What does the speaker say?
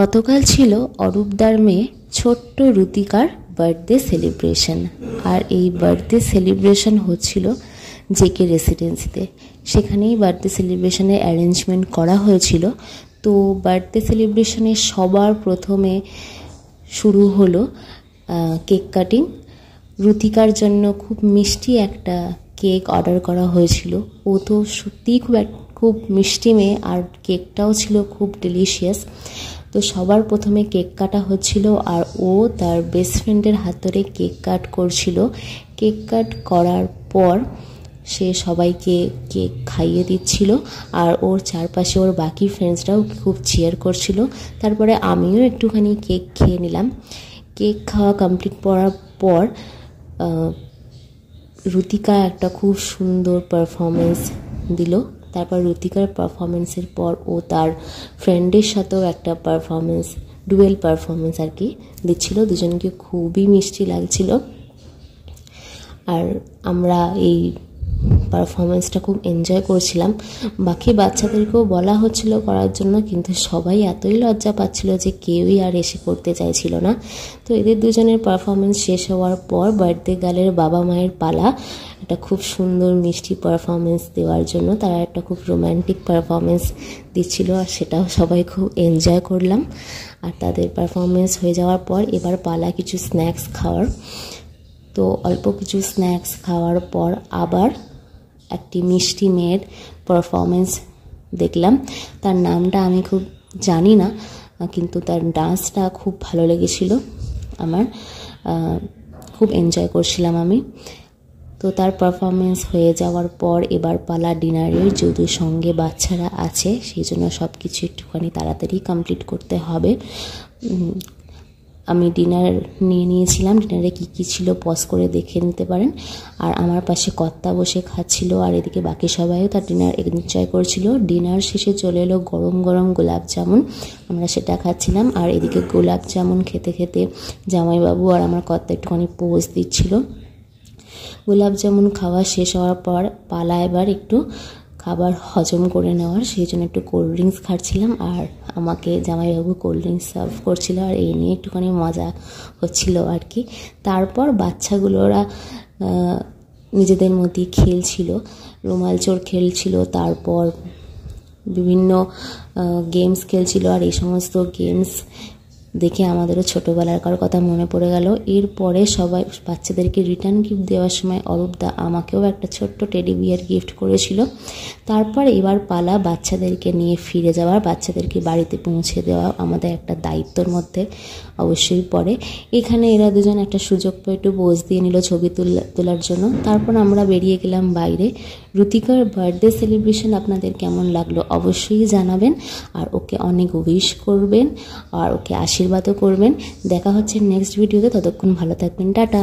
গতকাল ছিল অরূপদার মেয়ে ছোট্ট রুতিকার বার্থডে সেলিব্রেশন। আর এই বার্থডে সেলিব্রেশন হচ্ছিল জেকে রেসিডেন্সিতে। সেখানেই বার্থডে সেলিব্রেশনের অ্যারেঞ্জমেন্ট করা হয়েছিল। তো বার্থডে সেলিব্রেশনে সবার প্রথমে শুরু হলো কেক কাটিং। রুতিকার জন্য খুব মিষ্টি একটা কেক অর্ডার করা হয়েছিল। ও তো সত্যিই খুব মিষ্টি মেয়ে, আর কেকটাও ছিল খুব ডেলিশিয়াস। তো সবার প্রথমে কেক কাটা হচ্ছিল, আর ও তার বেস্ট ফ্রেন্ডের হাত ধরে কেক কাট করছিল। কেক কাট করার পর সে সবাইকে কেক খাইয়ে দিচ্ছিল, আর ওর চারপাশে ওর বাকি ফ্রেন্ডসরাও খুব চিয়ার করছিল। তারপরে আমিও একটুখানি কেক খেয়ে নিলাম। কেক খাওয়া কমপ্লিট করার পর রুতিকা একটা খুব সুন্দর পারফরমেন্স দিল। তারপর রুতিকার পারফরমেন্সের পর ও তার ফ্রেন্ডের সাথেও একটা ডুয়েল পারফরমেন্স আর কি দিচ্ছিল। দুজনকে খুবই মিষ্টি লাগছিল। আর আমরা এই পারফরমেন্সটা খুব এনজয় করছিলাম। বাকি বাচ্চাদেরকেও বলা হচ্ছিল করার জন্য, কিন্তু সবাই এতই লজ্জা পাচ্ছিল যে কেউই আর এসে করতে চাইছিল না। তো এদের দুজনের পারফরমেন্স শেষ হওয়ার পর বার্থডে গার্লের বাবা মায়ের পালা একটা খুব সুন্দর মিষ্টি পারফরমেন্স দেওয়ার জন্য। তারা একটা খুব রোম্যান্টিক পারফরমেন্স দিচ্ছিল, আর সেটাও সবাই খুব এনজয় করলাম। আর তাদের পারফরমেন্স হয়ে যাওয়ার পর এবার পালা কিছু স্ন্যাক্স খাওয়ার। তো অল্প কিছু স্ন্যাক্স খাওয়ার পর আবার একটি মিষ্টি মেয়ের পারফরমেন্স দেখলাম। তার নামটা আমি খুব জানি না, কিন্তু তার ডান্সটা খুব ভালো লেগেছিল আমার। খুব এনজয় করছিলাম আমি। তো তার পারফরমেন্স হয়ে যাওয়ার পর এবার পালা ডিনারের। যেহেতু সঙ্গে বাচ্চারা আছে সেই জন্য সব কিছু একটুখানি তাড়াতাড়ি কমপ্লিট করতে হবে। আমি ডিনার নিয়ে নিয়েছিলাম। ডিনারে কী ছিল পজ করে দেখে নিতে পারেন। আর আমার পাশে কর্তা বসে খাচ্ছিল, আর এদিকে বাকি সবাইও তার ডিনার এনজয় করছিল। ডিনার শেষে চলে এলো গরম গরম গোলাপ জামুন। আমরা সেটা খাচ্ছিলাম। আর এদিকে গোলাপ জামুন খেতে খেতে জামাইবাবু আর আমার কর্তা একটুখানি পোজ দিচ্ছিল। গোলাপ জামুন খাওয়া শেষ হওয়ার পর পালা এবার একটু খাবার হজম করে নেওয়ার, সেই জন্য একটু কোল্ড ড্রিঙ্কস খাচ্ছিলাম। আর আমাকে জামাইবাবু কোল্ড ড্রিঙ্কস সার্ভ করছিল, আর এই নিয়ে একটুখানি মজা হচ্ছিল আর কি। তারপর বাচ্চাগুলোরা নিজেদের মধ্যে খেলছিল, রুমাল চোর খেলছিল, তারপর বিভিন্ন গেমস খেলছিল। আর এই সমস্ত গেমস দেখে আমাদেরও ছোটোবেলাকার কথা মনে পড়ে গেল। এরপরে সবাই বাচ্চাদেরকে রিটার্ন গিফট দেওয়ার সময় অরূপদা আমাকেও একটা ছোট্ট টেডি বিয়ার গিফট করেছিল। তারপর এবার পালা বাচ্চাদেরকে নিয়ে ফিরে যাওয়ার, বাচ্চাদেরকে বাড়িতে পৌঁছে দেওয়া আমাদের একটা দায়িত্বর মধ্যে অবশ্যই পড়ে। এখানে এরা দুজন একটা সুযোগ পেয়ে একটু পোজ দিয়ে নিল ছবি তোলার জন্য। তারপর আমরা বেরিয়ে গেলাম বাইরে। রুতিকার বার্থডে সেলিব্রেশন আপনাদের কেমন লাগলো অবশ্যই জানাবেন, আর ওকে অনেক উইশ করবেন, আর ওকে আশীর্বাদও করবেন। দেখা হচ্ছে নেক্সট ভিডিওতে। ততক্ষণ ভালো থাকবেন, টাটা।